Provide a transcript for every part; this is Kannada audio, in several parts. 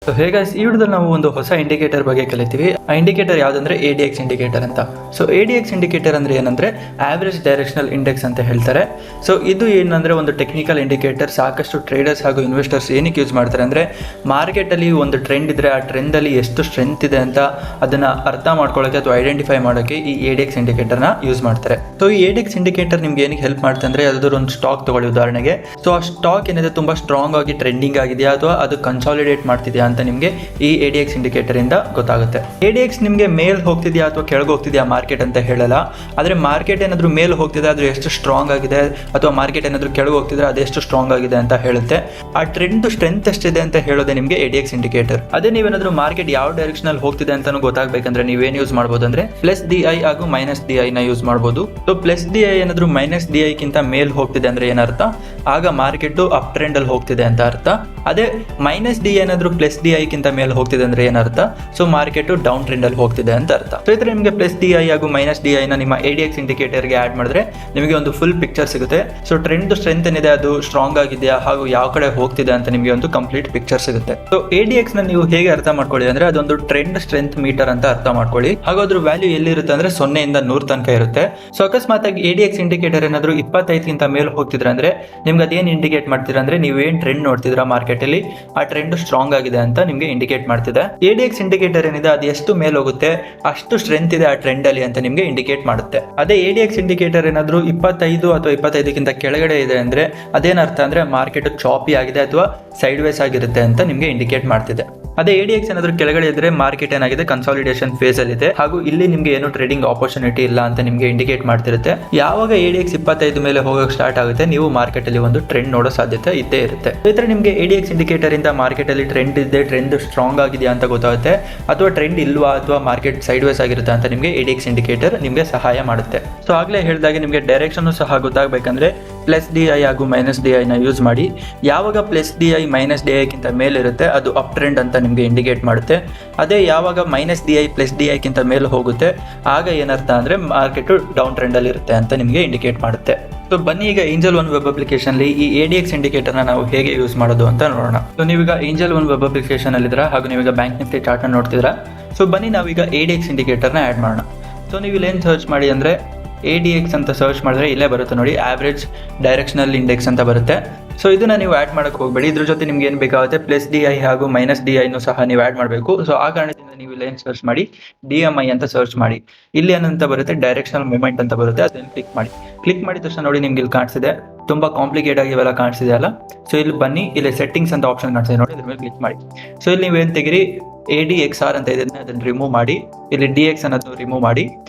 ಸೊ ಹೇಗೆ ಈ ವಿಡಿಯೋದಲ್ಲಿ ನಾವು ಒಂದು ಹೊಸ ಇಂಡಿಕೇಟರ್ ಬಗ್ಗೆ ಕಲಿತೀವಿ. ಆ ಇಂಡಿಕೇಟರ್ ಯಾವುದಂದ್ರೆ ADX ಇಂಡಿಕೇಟರ್ ಅಂತ. ಸೊ ADX ಇಂಡಿಕೇಟರ್ ಅಂದ್ರೆ ಏನಂದ್ರೆ ಆವರೇಜ್ ಡೈರೆಕ್ಷನಲ್ ಇಂಡೆಕ್ಸ್ ಅಂತ ಹೇಳ್ತಾರೆ. ಸೊ ಇದು ಏನಂದ್ರೆ ಒಂದು ಟೆಕ್ನಿಕಲ್ ಇಂಡಿಕೇಟರ್. ಸಾಕಷ್ಟು ಟ್ರೇಡರ್ಸ್ ಹಾಗೂ ಇನ್ವೆಸ್ಟರ್ಸ್ ಏನಕ್ಕೆ ಯೂಸ್ ಮಾಡ್ತಾರೆ ಅಂದ್ರೆ ಮಾರ್ಕೆಟ್ ಅಲ್ಲಿ ಒಂದು ಟ್ರೆಂಡ್ ಇದ್ರೆ ಆ ಟ್ರೆಂಡ್ ಅಲ್ಲಿ ಎಷ್ಟು ಸ್ಟ್ರೆಂತ್ ಇದೆ ಅಂತ ಅದನ್ನ ಅರ್ಥ ಮಾಡ್ಕೊಳ್ಳೋಕೆ ಅಥವಾ ಐಡೆಂಟಿಫೈ ಮಾಡೋಕೆ ಈ ADX ಇಂಡಿಕೇಟರ್ ನ ಯೂಸ್ ಮಾಡ್ತಾರೆ. ಸೊ ಈ ADX ಇಂಡಿಕೇಟರ್ ನಿಮ್ಗೆ ಏನಕ್ಕೆ ಹೆಲ್ಪ್ ಮಾಡುತ್ತೆ ಅಂದ್ರೆ ಯಾವ್ದಾದ್ರು ಒಂದು ಸ್ಟಾಕ್ ತಗೊಳ್ಳಿ ಉದಾಹರಣೆಗೆ. ಸೊ ಆ ಸ್ಟಾಕ್ ಏನಿದೆ ತುಂಬಾ ಸ್ಟ್ರಾಂಗ್ ಆಗಿ ಟ್ರೆಂಡಿಂಗ್ ಆಗಿದೆಯಾ ಅಥವಾ ಅದು ಕನ್ಸಾಲಿಡೇಟ್ ಮಾಡ್ತಿದೆಯಾ ಅಂತ ನಿಮಗೆ ಈ ADX ಇಂಡಿಕೇಟರ್ ಇಂದ ಗೊತ್ತಾಗುತ್ತೆ. ADX ನಿಮಗೆ ಮೇಲ್ ಹೋಗ್ತಿದೆಯಾ ಅಥವಾ ಕೆಳಗೆ ಹೋಗ್ತಿದೆಯಾ ಮಾರ್ಕೆಟ್ ಅಂತ ಹೇಳಲ್ಲ. ಆದ್ರೆ ಮಾರ್ಕೆಟ್ ಏನಾದ್ರು ಮೇಲ್ ಹೋಗ್ತಿದೆ ಅದು ಎಷ್ಟು ಸ್ಟ್ರಾಂಗ್ ಆಗಿದೆ ಅಥವಾ ಮಾರ್ಕೆಟ್ ಏನಾದ್ರು ಕೆಳಗೆ ಹೋಗ್ತಿದ್ರೆ ಅದು ಎಷ್ಟು ಸ್ಟ್ರಾಂಗ್ ಆಗಿದೆ ಅಂತ ಹೇಳುತ್ತೆ. ಆ ಟ್ರೆಂಡ್ ಸ್ಟ್ರೆಂತ್ ಎಷ್ಟಿದೆ ಅಂತ ಹೇಳೋದೇ ನಿಮಗೆ ADX ಇಂಡಿಕೇಟರ್. ಅದೇ ನೀವೇನಾದ್ರೂ ಮಾರ್ಕೆಟ್ ಯಾವ ಡೈರೆಕ್ಷನ್ ಅಲ್ಲಿ ಹೋಗ್ತಿದೆ ಅಂತಾನು ಗೊತ್ತಾಗಬೇಕಂದ್ರೆ ನೀವೇನ್ ಯೂಸ್ ಮಾಡಬಹುದು ಅಂದ್ರೆ +DI ಹಾಗೂ -DI ನ ಯೂಸ್ ಮಾಡಬಹುದು. ಸೊ +DI ಏನಾದ್ರು -DI ಗಿಂತ ಮೇಲ್ ಹೋಗ್ತಿದೆ ಅಂದ್ರೆ ಏನರ್ಥ, ಆಗ ಮಾರ್ಕೆಟ್ ಅಪ್ ಟ್ರೆಂಡ್ ಅಲ್ಲಿ ಹೋಗ್ತಿದೆ ಅಂತ ಅರ್ಥ. ಅದೇ -DI ಏನಾದ್ರು +DI ಗಿಂತ ಮೇಲೆ ಹೋಗ್ತಿದೆ ಅಂದ್ರೆ ಏನರ್ಥ, ಸೊ ಮಾರ್ಕೆಟ್ ಡೌನ್ ಟ್ರೆಂಡ್ ಅಲ್ಲಿ ಹೋಗ್ತಿದೆ ಅಂತ ಅರ್ಥ. ಸೊ ಇದ್ರೆ ನಿಮಗೆ +DI ಹಾಗೂ -DI ನ ನಿಮ್ಮ ADX ಇಂಡಿಕೇಟರ್ ಗೆ ಆಡ್ ಮಾಡಿದ್ರೆ ನಿಮಗೆ ಒಂದು ಫುಲ್ ಪಿಕ್ಚರ್ ಸಿಗುತ್ತೆ. ಸೊ ಟ್ರೆಂಡ್ ಸ್ಟ್ರೆಂತ್ ಏನಿದೆ ಅದು ಸ್ಟ್ರಾಂಗ್ ಆಗಿದೆಯಾ ಹಾಗೂ ಯಾವ ಕಡೆ ಹೋಗ್ತಿದೆ ಅಂತ ನಿಮಗೆ ಒಂದು ಕಂಪ್ಲೀಟ್ ಪಿಕ್ಚರ್ ಸಿಗುತ್ತೆ. ಸೊ ADX ನ ನೀವು ಹೇಗೆ ಅರ್ಥ ಮಾಡ್ಕೊಳ್ಳಿ ಅಂದ್ರೆ ಅದೊಂದು ಟ್ರೆಂಡ್ ಸ್ಟ್ರೆಂತ್ ಮೀಟರ್ ಅಂತ ಅರ್ಥ ಮಾಡ್ಕೊಳ್ಳಿ. ಹಾಗೂ ಅದ್ರ ವ್ಯಾಲ್ಯೂ ಎಲ್ಲಿರುತ್ತೆ ಅಂದ್ರೆ 0 ಇಂದ 100 ತನಕ ಇರುತ್ತೆ. ಸೊ ಅಕಸ್ಮಾತ್ ಆಗಿ ADX ಇಂಡಿಕೇಟರ್ ಏನಾದ್ರು 25 ಗಿಂತ ಮೇಲೆ ಹೋಗ್ತಿದ್ರೆ ಅಂದ್ರೆ ನಿಮ್ಗೆ ಅದೇನ್ ಇಂಡಿಕೇಟ್ ಮಾಡ್ತೀರಾ ಅಂದ್ರೆ ನೀವೇನ್ ಟ್ರೆಂಡ್ ನೋಡ್ತಿದ್ರ ಮಾರ್ಕೆಟ್ ಅಲ್ಲಿ ಆ ಟ್ರೆಂಡ್ ಸ್ಟ್ರಾಂಗ್ ಆಗಿದೆ ಅಂತ ನಿಮ್ಗೆ ಇಂಡಿಕೇಟ್ ಮಾಡ್ತಿದೆ. ADX ಇಂಡಿಕೇಟರ್ ಏನಿದೆ ಅದು ಎಷ್ಟು ಮೇಲೆ ಹೋಗುತ್ತೆ ಅಷ್ಟು ಸ್ಟ್ರೆಂತ್ ಇದೆ ಆ ಟ್ರೆಂಡ್ ಅಲ್ಲಿ ಅಂತ ನಿಮ್ಗೆ ಇಂಡಿಕೇಟ್ ಮಾಡುತ್ತೆ. ಅದೇ ADX ಇಂಡಿಕೇಟರ್ ಏನಾದ್ರು 25 ಅಥವಾ 25ಗಿಂತ ಕೆಳಗಡೆ ಇದೆ ಅಂದ್ರೆ ಅದೇನರ್ಥ ಅಂದ್ರೆ ಮಾರ್ಕೆಟ್ ಚಾಪಿ ಆಗಿದೆ ಅಥವಾ ಸೈಡ್ ವೇಸ್ ಆಗಿರುತ್ತೆ ಅಂತ ನಿಮ್ಗೆ ಇಂಡಿಕೇಟ್ ಮಾಡ್ತಿದೆ. ಅದೇ ADX ಏನಾದ್ರು ಕೆಳಗಡೆ ಇದ್ರೆ ಮಾರ್ಕೆಟ್ ಏನಾಗಿದೆ ಕನ್ಸಾಲಿಡೇಷನ್ ಫೇಸ್ ಅಲ್ಲಿ ಇದೆ ಹಾಗೂ ಇಲ್ಲಿ ನಿಮ್ಗೆ ಏನು ಟ್ರೇಡಿಂಗ್ ಆಪರ್ಚುನಿಟಿ ಇಲ್ಲ ಅಂತ ನಿಮ್ಗೆ ಇಂಡಿಕೇಟ್ ಮಾಡ್ತಿರುತ್ತೆ. ಯಾವಾಗ ADX 25 ಮೇಲೆ ಹೋಗಕ್ಕೆ ಸ್ಟಾರ್ಟ್ ಆಗುತ್ತೆ ನೀವು ಮಾರ್ಕೆಟ್ ಅಲ್ಲಿ ಒಂದು ಟ್ರೆಂಡ್ ನೋಡೋ ಸಾಧ್ಯತೆ ಇದ್ದೇ ಇರುತ್ತೆ. ಇತರ ನಿಮ್ಗೆ ADX ಇಂಡಿಕೇಟರ್ ಇಂದ ಮಾರ್ಕೆಟ್ ಅಲ್ಲಿ ಟ್ರೆಂಡ್ ಇದೆ, ಟ್ರೆಂಡ್ ಸ್ಟ್ರಾಂಗ್ ಆಗಿದೆಯಾ ಅಂತ ಗೊತ್ತಾಗುತ್ತೆ, ಅಥವಾ ಟ್ರೆಂಡ್ ಇಲ್ವಾ ಅಥವಾ ಮಾರ್ಕೆಟ್ ಸೈಡ್ ವೇಸ್ ಆಗಿರುತ್ತೆ ಅಂತ ನಿಮ್ಗೆ ADX ಇಂಡಿಕೇಟರ್ ನಿಮ್ಗೆ ಸಹಾಯ ಮಾಡುತ್ತೆ. ಸೊ ಆಗ್ಲೇ ಹೇಳಿದಾಗೆ ನಿಮ್ಗೆ ಡೈರೆಕ್ಷನ್ ಸಹ ಗೊತ್ತಾಗಬೇಕಂದ್ರೆ +DI ಹಾಗೂ -DI ನ ಯೂಸ್ ಮಾಡಿ. ಯಾವಾಗ +DI -DI ಗಿಂತ ಮೇಲೆ ಇರುತ್ತೆ ಅದು ಅಪ್ ಟ್ರೆಂಡ್ ಅಂತ ನಿಮ್ಗೆ ಇಂಡಿಕೇಟ್ ಮಾಡುತ್ತೆ. ಅದೇ ಯಾವಾಗ -DI +DI ಗಿಂತ ಮೇಲೆ ಹೋಗುತ್ತೆ ಆಗ ಏನರ್ಥ ಅಂದ್ರೆ ಮಾರ್ಕೆಟ್ ಡೌನ್ ಟ್ರೆಂಡ್ ಅಲ್ಲಿ ಇರುತ್ತೆ ಅಂತ ನಿಮ್ಗೆ ಇಂಡಿಕೇಟ್ ಮಾಡುತ್ತೆ. ಸೊ ಬನ್ನಿ ಈಗ ಏಂಜಲ್ ಒನ್ ವೆಬ್ ಅಪ್ಲಿಕೇಶನ್ ಅಲ್ಲಿ ಈ ADX ಇಂಡಿಕೇಟರ್ ನಾವು ಹೇಗೆ ಯೂಸ್ ಮಾಡೋದು ಅಂತ ನೋಡೋಣ. ಸೊ ನೀವೀಗ ಏಂಜಲ್ ಒನ್ ವೆಬ್ ಅಪ್ಲಿಕೇಶನ್ ಅಲ್ಲಿ ಇದ್ದೀರಾ ಹಾಗೂ ನೀವೀಗ ಬ್ಯಾಂಕ್ ನಿಫ್ಟಿ ಚಾರ್ಟ್ ನ ನೋಡ್ತಿದ್ದೀರಾ. ಸೊ ಬನ್ನಿ ನಾವೀಗ ADX ಇಂಡಿಕೇಟರ್ ನ ಆಡ್ ಮಾಡೋಣ. ಸೊ ನೀವು ಇಲ್ಲಿ ಏನು ಸರ್ಚ್ ಮಾಡಿ ಅಂದ್ರೆ ADX ಅಂತ ಸರ್ಚ್ ಮಾಡಿದ್ರೆ ಇಲ್ಲೇ ಬರುತ್ತೆ ನೋಡಿ, ಆವರೇಜ್ ಡೈರೆಕ್ಷನಲ್ ಇಂಡೆಕ್ಸ್ ಅಂತ ಬರುತ್ತೆ. ಸೊ ಇದನ್ನ ನೀವು ಆಡ್ ಮಾಡಕ್ಕೆ ಹೋಗಬೇಡಿ. ಇದ್ರ ಜೊತೆ ನಿಮ್ಗೆ ಏನು ಬೇಕಾಗುತ್ತೆ +DI ಹಾಗೂ -DI ನು ಸಹ ನೀವು ಆಡ್ ಮಾಡಬೇಕು. ಸೊ ಆ ಕಾರಣದಿಂದ ನೀವು ಇಲ್ಲಿ ಏನು ಸರ್ಚ್ ಮಾಡಿ DMI ಅಂತ ಸರ್ಚ್ ಮಾಡಿ. ಇಲ್ಲಿ ಏನಂತ ಬರುತ್ತೆ ಡೈರೆಕ್ಷನಲ್ ಮೂವ್ಮೆಂಟ್ ಅಂತ ಬರುತ್ತೆ, ಅದನ್ನ ಕ್ಲಿಕ್ ಮಾಡಿದ ತಕ್ಷಣ ನೋಡಿ ನಿಮ್ಗೆ ಇಲ್ಲಿ ಕಾಣಿಸಿದೆ ತುಂಬಾ ಕಾಂಪ್ಲಿಕೇಟ್ ಆಗಿ ಇವೆಲ್ಲ ಕಾಣಿಸಿದೆ ಅಲ್ಲ. ಸೊ ಇಲ್ಲಿ ಬನ್ನಿ, ಇಲ್ಲಿ ಸೆಟ್ಟಿಂಗ್ಸ್ ಅಂತ ಆಪ್ಷನ್ ಕಾಣಿಸಿದೆ ನೋಡಿ, ಇದ್ರ ಮೇಲೆ ಕ್ಲಿಕ್ ಮಾಡಿ. ಸೊ ಇಲ್ಲಿ ನೀವೇನು ತೆಗಿರಿ ADXR ಅಂತ ಇದೆ ಅದನ್ನ ರಿಮೂವ್ ಮಾಡಿ, ಇಲ್ಲಿ DX ಅನ್ನೋದು ರಿಮೂವ್ ಮಾಡಿ.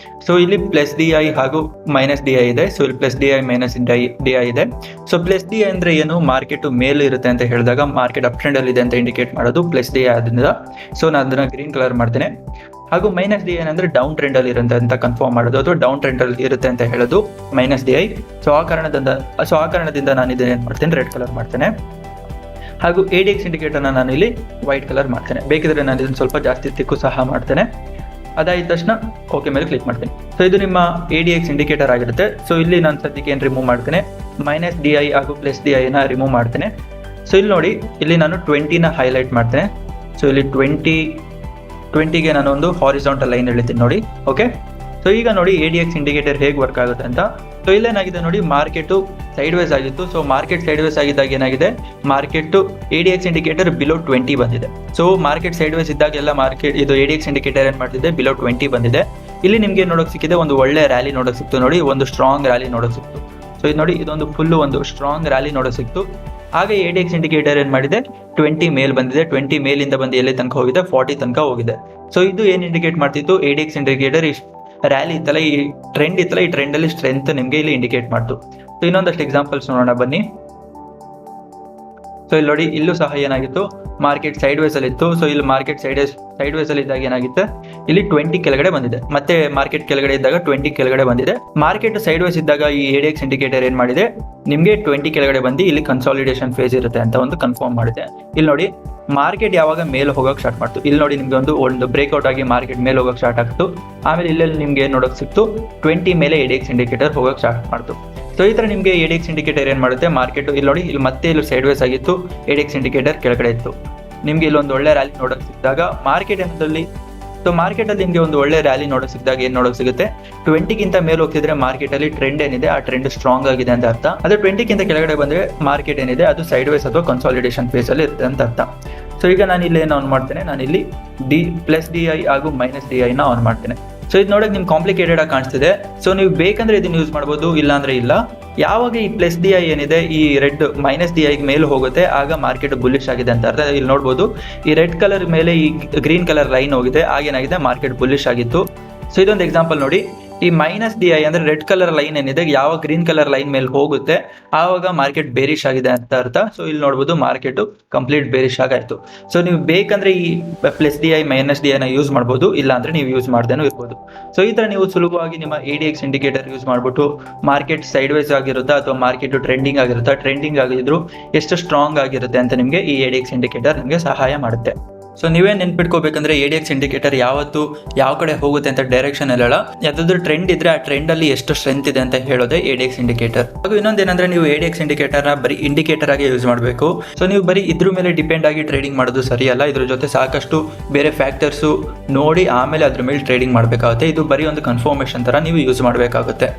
ಸೊ ಇಲ್ಲಿ +DI ಹಾಗೂ -DI ಇದೆ. ಸೊ ಇಲ್ಲಿ +DI -DI ಇದೆ. ಸೊ +DI ಅಂದ್ರೆ ಏನು, ಮಾರ್ಕೆಟ್ ಮೇಲೆ ಇರುತ್ತೆ ಅಂತ ಹೇಳಿದಾಗ ಮಾರ್ಕೆಟ್ ಅಪ್ ಟ್ರೆಂಡ್ ಅಲ್ಲಿ ಇದೆ ಅಂತ ಇಂಡಿಕೇಟ್ ಮಾಡೋದು +DI ಆದ್ರಿಂದ. ಸೊ ನಾನು ಅದನ್ನ ಗ್ರೀನ್ ಕಲರ್ ಮಾಡ್ತೇನೆ. ಹಾಗೂ -DI ಏನಂದ್ರೆ ಡೌನ್ ಟ್ರೆಂಡ್ ಅಲ್ಲಿ ಇರುತ್ತೆ ಅಂತ ಕನ್ಫರ್ಮ್ ಮಾಡೋದು ಅಥವಾ ಡೌನ್ ಟ್ರೆಂಡ್ ಅಲ್ಲಿ ಇರುತ್ತೆ ಅಂತ ಹೇಳೋದು -DI. ಸೊ ಆ ಕಾರಣದಿಂದ ನಾನು ಇದನ್ನ ಏನ್ ಮಾಡ್ತೇನೆ ರೆಡ್ ಕಲರ್ ಮಾಡ್ತೇನೆ. ಹಾಗೂ ADX ಇಂಡಿಕೇಟರ್ನ ನಾನು ಇಲ್ಲಿ ವೈಟ್ ಕಲರ್ ಮಾಡ್ತೇನೆ. ಬೇಕಿದ್ರೆ ನಾನು ಇದನ್ನು ಸ್ವಲ್ಪ ಜಾಸ್ತಿ ತಿಕ್ಕು ಸಹ ಮಾಡ್ತೇನೆ. ಅದಾದ ತಕ್ಷಣ ಓಕೆ ಮೇಲೆ ಕ್ಲಿಕ್ ಮಾಡ್ತೇನೆ. ಸೊ ಇದು ನಿಮ್ಮ ADX ಇಂಡಿಕೇಟರ್ ಆಗಿರುತ್ತೆ. ಸೊ ಇಲ್ಲಿ ನಾನು ಸದ್ಯಕ್ಕೆ ಏನು ರಿಮೂವ್ ಮಾಡ್ತೇನೆ -DI ಹಾಗೂ +DI ನ ರಿಮೂವ್ ಮಾಡ್ತೇನೆ. ಸೊ ಇಲ್ಲಿ ನೋಡಿ ಇಲ್ಲಿ ನಾನು 20ನ ಹೈಲೈಟ್ ಮಾಡ್ತೇನೆ. ಸೊ ಇಲ್ಲಿ 20ಗೆ ನಾನು ಒಂದು ಹಾರಿಜಾಂಟಲ್ ಲೈನ್ ಎಳಿತೀನಿ ನೋಡಿ. ಓಕೆ, ಸೊ ಈಗ ನೋಡಿ ADX ಇಂಡಿಕೇಟರ್ ಹೇಗೆ ವರ್ಕ್ ಆಗುತ್ತೆ ಅಂತ. ಸೊ ಇಲ್ಲೇನಾಗಿದೆ ನೋಡಿ ಮಾರ್ಕೆಟು ಸೈಡ್ ವೇಸ್ ಆಗಿತ್ತು. ಸೊ ಮಾರ್ಕೆಟ್ ಸೈಡ್ ವೇಸ್ ಆಗಿದ್ದಾಗ ಏನಾಗಿದೆ ಮಾರ್ಕೆಟ್ ADX ಇಂಡಿಕೇಟರ್ ಬಿಲೋ 20 ಬಂದಿದೆ. ಸೊ ಮಾರ್ಕೆಟ್ ಸೈಡ್ ವೇಸ್ ಇದ್ದಾಗೆಲ್ಲ ಮಾರ್ಕೆಟ್ ಇದು ADX ಇಂಡಿಕೇಟರ್ ಏನ್ ಮಾಡ್ತಿದೆ ಬಿಲೋ 20 ಬಂದಿದೆ. ಇಲ್ಲಿ ನಿಮ್ಗೆ ನೋಡೋಕೆ ಸಿಕ್ಕಿದೆ ಒಂದು ಒಳ್ಳೆ ರ್ಯಾಲಿ ನೋಡೋಕೆ ಸಿಕ್ತು ನೋಡಿ, ಒಂದು ಸ್ಟ್ರಾಂಗ್ ರ್ಯಾಲಿ ನೋಡೋಕೆ ಸಿಕ್ತು. ಸೊ ಇದು ನೋಡಿ ಇದೊಂದು ಫುಲ್ ಒಂದು ಸ್ಟ್ರಾಂಗ್ ರ್ಯಾಲಿ ನೋಡೋಕೆ ಸಿಕ್ತು. ಹಾಗೆ ADX ಇಂಡಿಕೇಟರ್ ಏನ್ ಮಾಡಿದೆ 20 ಮೇಲ್ ಬಂದಿದೆ. 20 ಮೇಲಿಂದ ಬಂದು ಎಲ್ಲಿ ತನಕ ಹೋಗಿದೆ 40 ತನಕ ಹೋಗಿದೆ. ಸೊ ಇದು ಏನ್ ಇಂಡಿಕೇಟ್ ಮಾಡ್ತಿತ್ತು ADX ಇಂಡಿಕೇಟರ್ ರ್ಯಾಲಿ ಇತ್ತಲ್ಲ, ಈ ಟ್ರೆಂಡ್ ಇತ್ತಲ್ಲ, ಈ ಟ್ರೆಂಡ್ ಅಲ್ಲಿ ಸ್ಟ್ರೆಂತ್ ನಿಮ್ಗೆ ಇಲ್ಲಿ ಇಂಡಿಕೇಟ್ ಮಾಡ್ತು. ಸೊ ಇನ್ನೊಂದಷ್ಟು ಎಕ್ಸಾಂಪಲ್ಸ್ ನೋಡೋಣ ಬನ್ನಿ. ಸೊ ಇಲ್ಲಿ ನೋಡಿ ಇಲ್ಲೂ ಸಹ ಏನಾಗಿತ್ತು ಮಾರ್ಕೆಟ್ ಸೈಡ್ ವೇಸ್ ಅಲ್ಲಿ ಇತ್ತು. ಸೊ ಇಲ್ಲಿ ಮಾರ್ಕೆಟ್ ಸೈಡ್ ವೇಸ್ ಅಲ್ಲಿ ಇದ್ದಾಗ ಏನಾಗಿತ್ತು ಇಲ್ಲಿ 20 ಕೆಳಗಡೆ ಬಂದಿದೆ, ಮತ್ತೆ ಮಾರ್ಕೆಟ್ ಕೆಳಗಡೆ ಇದ್ದಾಗ 20 ಕೆಳಗಡೆ ಬಂದಿದೆ. ಮಾರ್ಕೆಟ್ ಸೈಡ್ ವೇಸ್ ಇದ್ದಾಗ ಈ ADX ಇಂಡಿಕೇಟರ್ ಏನ್ ಮಾಡಿದೆ ನಿಮ್ಗೆ 20 ಕೆಳಗಡೆ ಬಂದು ಇಲ್ಲಿ ಕನ್ಸಾಲಿಡೇಷನ್ ಫೇಸ್ ಇರುತ್ತೆ ಅಂತ ಒಂದು ಕನ್ಫರ್ಮ್ ಮಾಡಿದೆ. ಇಲ್ಲಿ ನೋಡಿ ಮಾರ್ಕೆಟ್ ಯಾವಾಗ ಮೇಲೆ ಹೋಗಕ್ಕೆ ಸ್ಟಾರ್ಟ್ ಮಾಡ್ತು, ಇಲ್ಲಿ ನೋಡಿ ನಿಮ್ಗೆ ಒಂದು ಬ್ರೇಕ್ಔಟ್ ಆಗಿ ಮಾರ್ಕೆಟ್ ಮೇಲೆ ಹೋಗಕ್ಕೆ ಸ್ಟಾರ್ಟ್ ಆಗ್ತು. ಆಮೇಲೆ ಇಲ್ಲೆಲ್ಲಿ ನಿಮ್ಗೆ ಏನ್ ನೋಡಕ್ ಸಿಕ್ತು 20 ಮೇಲೆ ADX ಇಂಡಿಕೇಟರ್ ಹೋಗಕ್ಕೆ ಸ್ಟಾರ್ಟ್ ಮಾಡ್ತು. ಸೊ ಈ ತರ ನಿಮಗೆ ADX ಇಂಡಿಕೇಟರ್ ಏನ್ ಮಾಡುತ್ತೆ ಮಾರ್ಕೆಟ್ ಇಲ್ಲಿ ನೋಡಿ ಇಲ್ಲಿ ಮತ್ತೆ ಇಲ್ಲಿ ಸೈಡ್ ವೇಸ್ ಆಗಿತ್ತು, ADX ಇಂಡಿಕೇಟರ್ ಕೆಳಗಡೆ ಇತ್ತು. ನಿಮಗೆ ಇಲ್ಲೊಂದು ಒಳ್ಳೆ ರ್ಯಾಲಿ ನೋಡೋಕೆ ಸಿಕ್ಕಿದಾಗ ಮಾರ್ಕೆಟಲ್ಲಿ ನಿಮಗೆ ಒಂದು ಒಳ್ಳೆ ರ್ಯಾಲಿ ನೋಡೋಕೆ ಸಿಕ್ಕಿದಾಗ ಏನು ನೋಡೋಕೆ ಸಿಗುತ್ತೆ, 20ಗಿಂತ ಮೇಲೆ ಹೋಗ್ತಿದ್ರೆ ಮಾರ್ಕೆಟಲ್ಲಿ ಟ್ರೆಂಡ್ ಏನಿದೆ ಆ ಟ್ರೆಂಡ್ ಸ್ಟ್ರಾಂಗ್ ಆಗಿದೆ ಅಂತ ಅರ್ಥ. ಅದು 20ಗಿಂತ ಕೆಳಗಡೆ ಬಂದರೆ ಮಾರ್ಕೆಟ್ ಏನಿದೆ ಅದು ಸೈಡ್ ವೇಸ್ ಅಥವಾ ಕನ್ಸಾಲಿಡೇಷನ್ ಫೇಸಲ್ಲಿ ಇರುತ್ತೆ ಅಂತ ಅರ್ಥ. ಸೊ ಈಗ ನಾನು ಇಲ್ಲಿ ಏನು ಆನ್ ಮಾಡ್ತೇನೆ, ನಾನಿಲ್ಲಿ +DI ಹಾಗೂ -DI ನ ಆನ್ ಮಾಡ್ತೇನೆ. ಸೊ ಇದು ನೋಡೋಕೆ ನಿಮ್ಗೆ ಕಾಂಪ್ಲಿಕೇಟೆಡ್ ಆಗಿ ಕಾಣಿಸ್ತಿದೆ. ಸೊ ನೀವು ಬೇಕಂದ್ರೆ ಇದನ್ನು ಯೂಸ್ ಮಾಡ್ಬೋದು, ಇಲ್ಲ ಅಂದ್ರೆ ಇಲ್ಲ. ಯಾವಾಗ ಈ +DI ಏನಿದೆ ಈ ರೆಡ್ -DI ಮೇಲೆ ಹೋಗುತ್ತೆ ಆಗ ಮಾರ್ಕೆಟ್ ಬುಲ್ಲಿಶ್ ಆಗಿದೆ ಅಂತ ಅರ್ಥ. ಇಲ್ಲಿ ನೋಡ್ಬೋದು ಈ ರೆಡ್ ಕಲರ್ ಮೇಲೆ ಈ ಗ್ರೀನ್ ಕಲರ್ ಲೈನ್ ಹೋಗಿದೆ, ಆಗೇನಾಗಿದೆ ಮಾರ್ಕೆಟ್ ಬುಲ್ಲಿಶ್ ಆಗಿತ್ತು. ಸೊ ಇದೊಂದು ಎಕ್ಸಾಂಪಲ್ ನೋಡಿ, ಈ -DI ಅಂದ್ರೆ ರೆಡ್ ಕಲರ್ ಲೈನ್ ಏನಿದೆ ಯಾವ ಗ್ರೀನ್ ಕಲರ್ ಲೈನ್ ಮೇಲೆ ಹೋಗುತ್ತೆ ಆವಾಗ ಮಾರ್ಕೆಟ್ ಬೇರಿಶ್ ಆಗಿದೆ ಅಂತ ಅರ್ಥ. ಸೊ ಇಲ್ಲಿ ನೋಡ್ಬೋದು ಮಾರ್ಕೆಟ್ ಕಂಪ್ಲೀಟ್ ಬೇರಿಶ್ ಆಗಾಯ್ತು. ಸೊ ನೀವು ಬೇಕಂದ್ರೆ ಈ +DI -DI ನ ಯೂಸ್ ಮಾಡ್ಬೋದು, ಇಲ್ಲ ಅಂದ್ರೆ ನೀವು ಯೂಸ್ ಮಾಡ್ದೇನೂ ಇರ್ಬೋದು. ಸೊ ಈ ತರ ನೀವು ಸುಲಭವಾಗಿ ನಿಮ್ಮ ADX ಇಂಡಿಕೇಟರ್ ಯೂಸ್ ಮಾಡ್ಬಿಟ್ಟು ಮಾರ್ಕೆಟ್ ಸೈಡ್ ವೇಸ್ ಆಗಿರುತ್ತಾ ಅಥವಾ ಮಾರ್ಕೆಟ್ ಟ್ರೆಂಡಿಂಗ್ ಆಗಿರುತ್ತಾ, ಟ್ರೆಂಡಿಂಗ್ ಆಗಿದ್ರು ಎಷ್ಟು ಸ್ಟ್ರಾಂಗ್ ಆಗಿರುತ್ತೆ ಅಂತ ನಿಮಗೆ ಈ ADX ಇಂಡಿಕೇಟರ್ ನಿಮಗೆ ಸಹಾಯ ಮಾಡುತ್ತೆ. ಸೊ ನೀವೇ ನೆನ್ಪಿಟ್ಕೋಬೇಕಂದ್ರೆ ADX ಇಂಡಿಕೇಟರ್ ಯಾವತ್ತು ಯಾವ ಕಡೆ ಹೋಗುತ್ತೆ ಅಂತ ಡೈರೆಕ್ಷನ್ ಅಲ್ಲ, ಯಾವ್ದಾದ್ರು ಟ್ರೆಂಡ್ ಇದ್ರೆ ಆ ಟ್ರೆಂಡ್ ಅಲ್ಲಿ ಎಷ್ಟು ಸ್ಟ್ರೆಂತ್ ಇದೆ ಅಂತ ಹೇಳೋದೇ ADX ಇಂಡಿಕೇಟರ್. ಹಾಗೂ ಇನ್ನೊಂದೇನಂದ್ರೆ ನೀವು ADX ಇಂಡಿಕೇಟರ್ ನ ಬರೀ ಇಂಡಿಕೇಟರ್ ಆಗಿ ಯೂಸ್ ಮಾಡಬೇಕು. ಸೊ ನೀವು ಬರೀ ಇದ್ರ ಮೇಲೆ ಡಿಪೆಂಡ್ ಆಗಿ ಟ್ರೇಡಿಂಗ್ ಮಾಡೋದು ಸರಿಯಲ್ಲ. ಇದ್ರ ಜೊತೆ ಸಾಕಷ್ಟು ಬೇರೆ ಫ್ಯಾಕ್ಟರ್ಸ್ ನೋಡಿ ಆಮೇಲೆ ಅದ್ರ ಮೇಲೆ ಟ್ರೇಡಿಂಗ್ ಮಾಡಬೇಕಾಗುತ್ತೆ. ಇದು ಬರೀ ಒಂದು ಕನ್ಫರ್ಮೇಷನ್ ತರ ನೀವು ಯೂಸ್ ಮಾಡಬೇಕಾಗುತ್ತೆ.